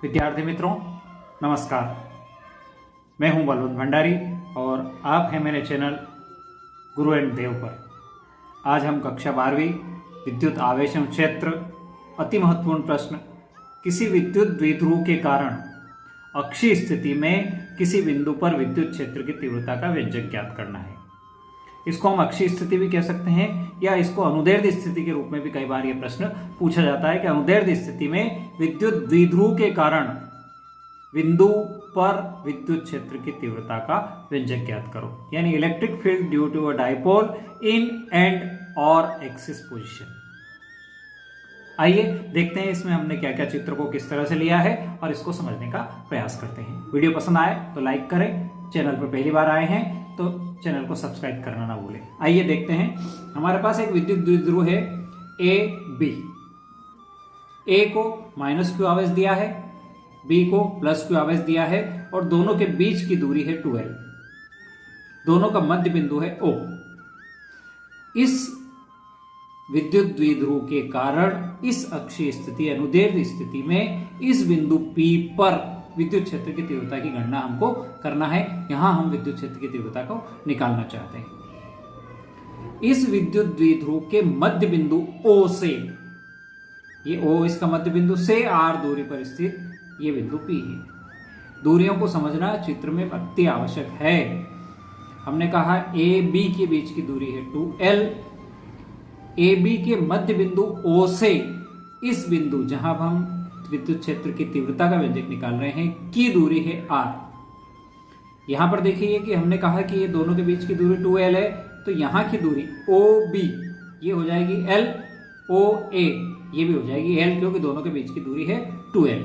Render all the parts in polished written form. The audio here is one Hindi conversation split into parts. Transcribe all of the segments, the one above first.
विद्यार्थी मित्रों नमस्कार। मैं हूं बलवंत भंडारी और आप हैं मेरे चैनल गुरु एंड देव पर। आज हम कक्षा 12वीं विद्युत आवेशम क्षेत्र अति महत्वपूर्ण प्रश्न, किसी विद्युत द्विध्रुव के कारण अक्षीय स्थिति में किसी बिंदु पर विद्युत क्षेत्र की तीव्रता का व्यंजक ज्ञात करना है। इसको हम अक्षीय स्थिति भी कह सकते हैं या इसको अनुदैर्ध्य स्थिति के रूप में भी कई बार ये प्रश्न पूछा जाता है कि अनुदैर्ध्य स्थिति में विद्युत द्विध्रुव के कारण बिंदु पर विद्युत क्षेत्र की तीव्रता का व्यंजक ज्ञात करो, यानी electric field due to a dipole in end और एक्सिस पोजीशन। आइए देखते हैं इसमें हमने क्या क्या चित्र को किस तरह से लिया है और इसको समझने का प्रयास करते हैं। वीडियो पसंद आए तो लाइक करें, चैनल पर पहली बार आए हैं तो चैनल को सब्सक्राइब करना ना भूलें। आइए देखते हैं, हमारे पास एक विद्युत द्विध्रुव है ए बी। ए को माइनस क्यू आवेश दिया है, बी को प्लस क्यू आवेश दिया है और दोनों के बीच की दूरी है 2L। दोनों का मध्य बिंदु है O। इस विद्युत द्विध्रुव के कारण इस अक्षीय स्थिति अनुदैर्ध्य स्थिति में इस बिंदु P पर विद्युत क्षेत्र की तीव्रता की गणना हमको करना है। यहां हम विद्युत क्षेत्र की तीव्रता को निकालना चाहते हैं। इस विद्युत द्विध्रुव के मध्य बिंदु O से, ये O इसका मध्य बिंदु से R दूरी पर स्थित ये बिंदु P है। दूरियों को समझना चित्र में अति आवश्यक है। हमने कहा A B के बीच की दूरी है 2L। A B के मध्य बिंदु O से इस बिंदु जहां हम विद्युत क्षेत्र की तीव्रता का व्यंजक निकाल रहे हैं की दूरी है R। यहां पर देखिए कि हमने कहा कि ये दोनों के बीच की दूरी 2L है, तो यहां की दूरी OB ये हो जाएगी L, OA ये भी हो जाएगी L, क्योंकि दोनों के बीच की दूरी है 2L।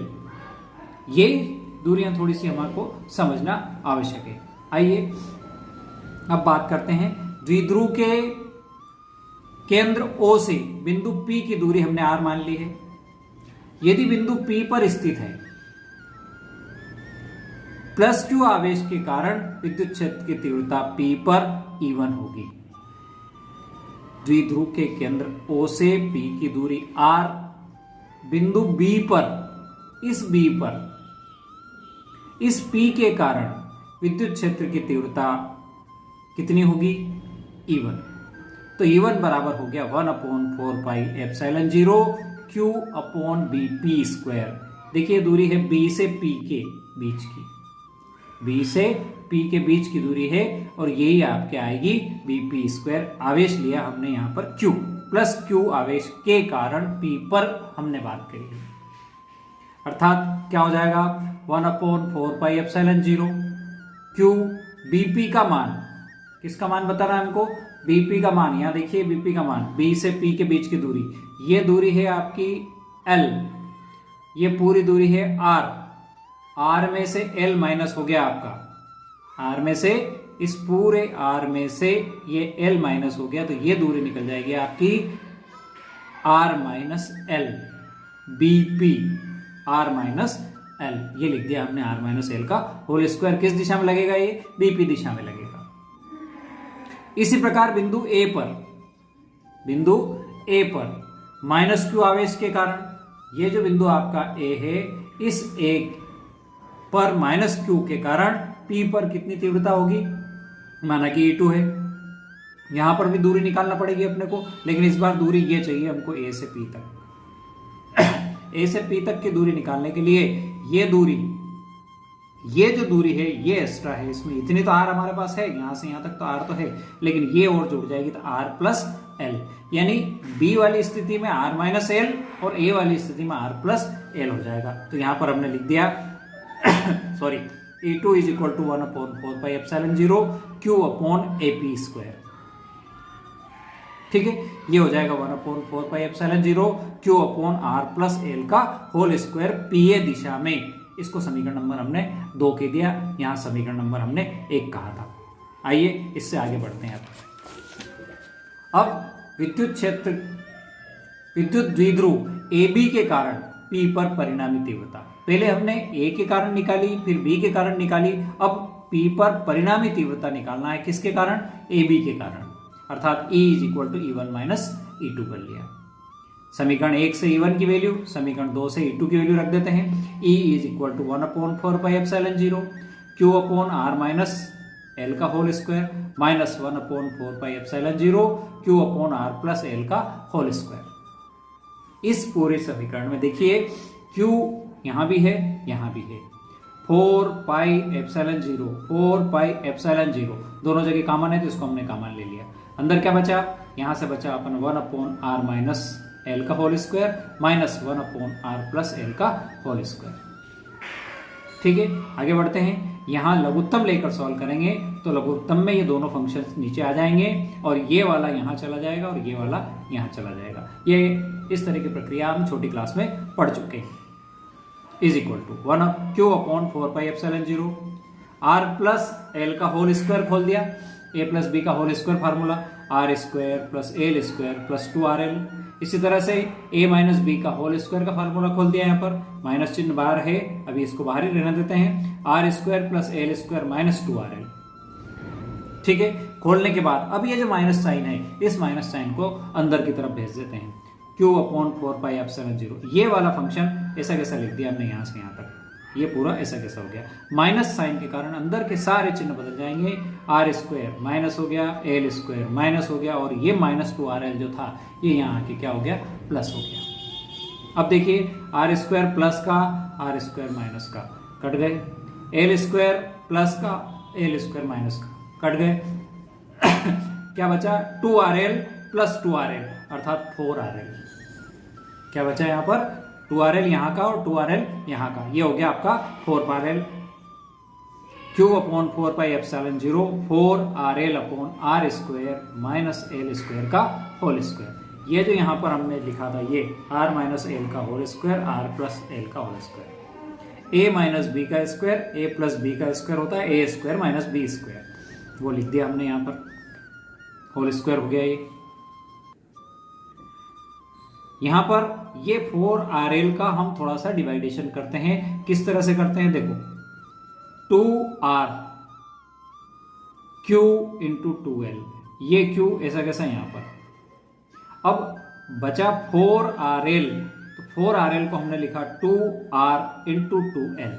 ये दूरियां थोड़ी सी हमको समझना आवश्यक है। आइए अब बात करते हैं द्विध्रुव के केंद्र O से बिंदु P की दूरी हमने R मान ली है। यदि बिंदु P पर स्थित है, प्लस Q आवेश के कारण विद्युत क्षेत्र की तीव्रता P पर E1 होगी। द्विध्रुव के केंद्र O से P की दूरी R, बिंदु B पर, इस B पर, इस P के कारण विद्युत क्षेत्र की तीव्रता कितनी होगी? E1। तो E1 बराबर हो गया 1/4 pi epsilon 0 Q upon BP square. देखिए दूरी है B से P के बीच की, B से P के बीच की दूरी है और यही आपके आएगी BP स्क्वायर। आवेश लिया हमने यहां पर Q, प्लस Q आवेश के कारण P पर हमने बात करी है, अर्थात क्या हो जाएगा 1/4 पाई एप्सिलॉन 0 Q BP का मान, किसका मान बताना है हमको? BP का मान। यहां देखिए BP का मान, B से P के बीच की दूरी, ये दूरी है आपकी L, ये पूरी दूरी है R। R में से L माइनस हो गया आपका, R में से, इस पूरे R में से ये L माइनस हो गया, तो ये दूरी निकल जाएगी आपकी R minus L, BP R minus L। ये लिख दिया हमने R माइनस L का होल स्क्वायर। किस दिशा में लगेगा? ये BP दिशा में लगेगा। इसी प्रकार बिंदु A पर माइनस Q आवेश के कारण, ये जो बिंदु आपका A है, इस A पर माइनस Q के कारण P पर कितनी तीव्रता होगी? माना कि E2 है। यहां पर भी दूरी निकालना पड़ेगी अपने को, लेकिन इस बार दूरी ये चाहिए हमको A से P तक। A से P तक की दूरी निकालने के लिए ये दूरी, ये जो दूरी है ये एक्स्ट्रा है, इसमें इतनी तो R हमारे पास है, यहां से यहां तक तो R तो है, लेकिन ये और जुड़ जाएगी तो R प्लस L, यानी B वाली स्थिति में R माइनस L और A वाली स्थिति में R प्लस L हो जाएगा। तो यहां पर हमने लिख दिया sorry, E2 is equal to 1/4 pi epsilon 0 Q upon AP square. ठीक है, ये हो जाएगा 1/4 pi epsilon 0 Q upon R plus L का होल स्क्वायर PA दिशा में। इसको समीकरण नंबर हमने 2 के दिया, यहां समीकरण नंबर हमने 1 कहा था। आइए इससे आगे बढ़ते हैं। अब विद्युत द्विध्रुव AB के कारण P पर परिणामी तीव्रता, पहले हमने A के कारण निकाली, फिर B के कारण निकाली, अब P पर परिणामी तीव्रता निकालना है। किसके कारण? AB के कारण, अर्थात E is equal to E1 minus E2 कर लिया। समीकरण 1 से E1 की वैल्यू, समीकरण 2 से E2 की वैल्यू रख देते हैं। E is equal to 1/4 pi epsilon 0 Q upon R minus L का whole square minus 1/4 pi epsilon 0 Q upon R plus L का होल स्क्वायर। इस पूरे समीकरण में देखिए Q यहां भी है, यहां भी है, 4 पाई एप्सिलॉन 0, 4 पाई एप्सिलॉन 0 दोनों जगह कॉमन है तो इसको हमने कॉमन ले लिया। अंदर क्या बचा, यहां से बचा अपन 1/R माइनस L का whole square minus 1/R plus L का होल स्क्वायर। ठीक है, आगे बढ़ते हैं। यहां लघुत्तम लेकर सॉल्व करेंगे तो लघुत्तम में ये दोनों फंक्शंस नीचे आ जाएंगे और ये वाला यहां चला जाएगा और ये वाला यहां चला जाएगा। ये इस तरह की प्रक्रिया हम छोटी क्लास में पढ़ चुके हैं। Is equal to 1Q upon 4 pi epsilon 0 R plus L का होल स्क्वायर खोल दिया, A प्लस B का whole square formula, R square plus L square plus 2RL। इसी तरह से A माइनस B का होल स्क्वायर का फार्मूला खोल दिया, यहाँ पर माइनस चिन्ह बाहर है, अभी इसको बाहर ही रहने देते हैं, R square plus L square minus 2RL। ठीक है, खोलने के बाद अब ये जो माइनस साइन है, इस माइनस साइन को अंदर की तरफ भेज देते हैं। Q अपॉन 4 पाई एप्सिलॉन 0, ये वाला फंक्शन ऐसा कैसा लिख दिया हमने यहां से यहां तक, ये पूरा ऐसा कैसा हो गया। माइनस साइन के कारण अंदर के सारे चिन्ह बदल जाएंगे, R स्क्वायर माइनस हो गया, L स्क्वायर माइनस हो गया और ये माइनस 2RL जो था ये यहाँ आके क्या हो गया, प्लस हो गया। अब देखिए R स्क्वायर प्लस का, R स्क्वायर माइनस का कट गए, L स्क्वायर प्लस का, L स्क्वायर माइनस का कट गए क्या बचा, 2RL प्लस 2RL अर्थात 4RL। क्या बचा यहाँ पर, 2RL यहाँ का और 2RL यहाँ का, ये हो गया आपका 4RL। Q upon 4 pi epsilon 0 4RL upon R square minus L square का होल स्क्वायर। ये जो यहाँ पर हमने लिखा था ये R माइनस L का whole square, R plus L का whole square, A minus B का स्क्वायर, A प्लस B का स्क्वायर होता है A square minus B square, वो लिख दिया हमने यहाँ पर, होल स्क्वायर हो गया ये। यहां पर ये 4RL का हम थोड़ा सा डिवाइडेशन करते हैं, किस तरह से करते हैं देखो, 2R Q इंटू 2L, ये Q ऐसा कैसा यहां पर। अब बचा 4RL, तो 4RL को हमने लिखा 2R इंटू 2L,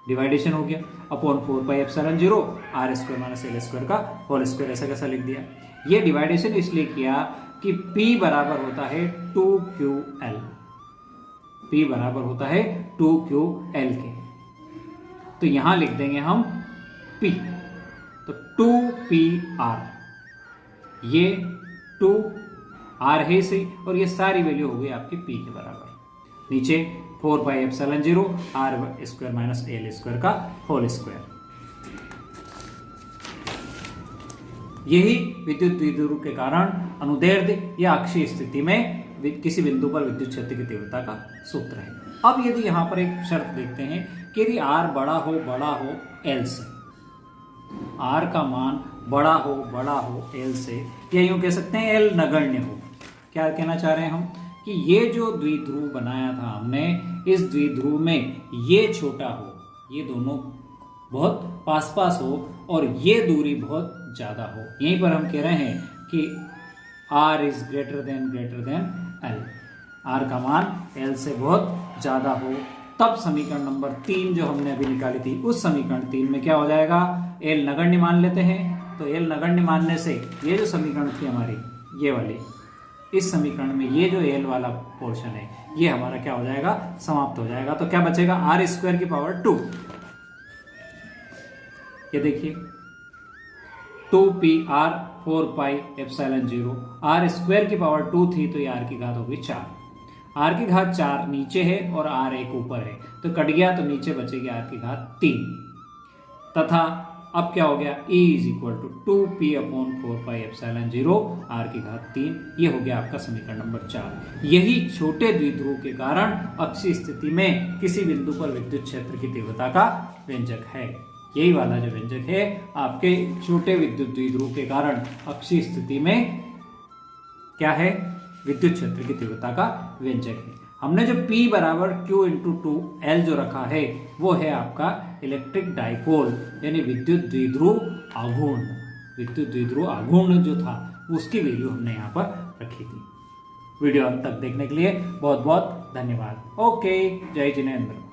डिवाइडेशन हो गया upon 4 pi epsilon 0 R square minus L square का होल स्क्वायर, ऐसा कैसा लिख दिया। ये डिवाइडेशन इसलिए किया कि P बराबर होता है 2QL, P बराबर होता है 2QL के, तो यहां लिख देंगे हम P, तो 2PR, ये 2R है से और ये सारी वैल्यू हो गई आपकी P के बराबर। नीचे 4 pi epsilon 0 R square minus L square का होल स्क्वायर। यही विद्युत द्विध्रुव के कारण अनुदैर्ध्य या अक्षीय स्थिति में किसी बिंदु पर विद्युत क्षेत्र की तीव्रता का सूत्र है। अब यदि यहाँ पर एक शर्त देखते हैं कि यदि R बड़ा हो L से, R का मान बड़ा हो L से, या यूं कह सकते हैं L नगण्य हो। क्या कहना चाह रहे हैं हम कि ये जो द्विध्रुव बनाया था हमने, इस द्विध्रुव में ये छोटा हो, ये दोनों बहुत पास पास हो और ये दूरी बहुत ज्यादा हो। यहीं पर हम कह रहे हैं कि R is greater than L, R का मान L से बहुत ज्यादा हो, तब समीकरण नंबर 3 जो हमने अभी निकाली थी, उस समीकरण 3 में क्या हो जाएगा, L नगण्य मान लेते हैं। तो L नगण्य मानने से ये जो समीकरण थी हमारी, ये वाली, इस समीकरण में ये जो L वाला पोर्शन है ये हमारा क्या हो जाएगा, समाप्त हो जाएगा। तो क्या बचेगा, R स्क्वायर की पावर 2, ये देखिए 2PR 4 pi epsilon 0, R square की पावर 2 थी तो ये R की घात होगी 4, R की घात 4 नीचे है और R एक ऊपर है, तो कट गया तो नीचे बचेगी R की घात 3, तथा अब क्या हो गया, E is equal to 2P upon 4 pi epsilon 0 R की घात 3, ये हो गया आपका समीकरण नंबर 4। यही छोटे द्विध्रुव के कारण अक्षीय स्थिति में किसी बिंदु पर विद्युत क्षेत्र की तीव्रता का व्यंजक है। यही वाला जो व्यंजक है आपके छोटे विद्युत द्विध्रुव के कारण अक्षीय स्थिति में क्या है, विद्युत क्षेत्र की तीव्रता का व्यंजक है। हमने जो P बराबर Q इंटू 2L जो रखा है वो है आपका इलेक्ट्रिक डाइपोल यानी विद्युत द्विध्रुव आघूर्ण। विद्युत द्विध्रुव आघूर्ण जो था उसकी वैल्यू हमने यहाँ पर रखी थी। वीडियो अंत तक देखने के लिए बहुत बहुत धन्यवाद। ओके, जय जिनेंद्र।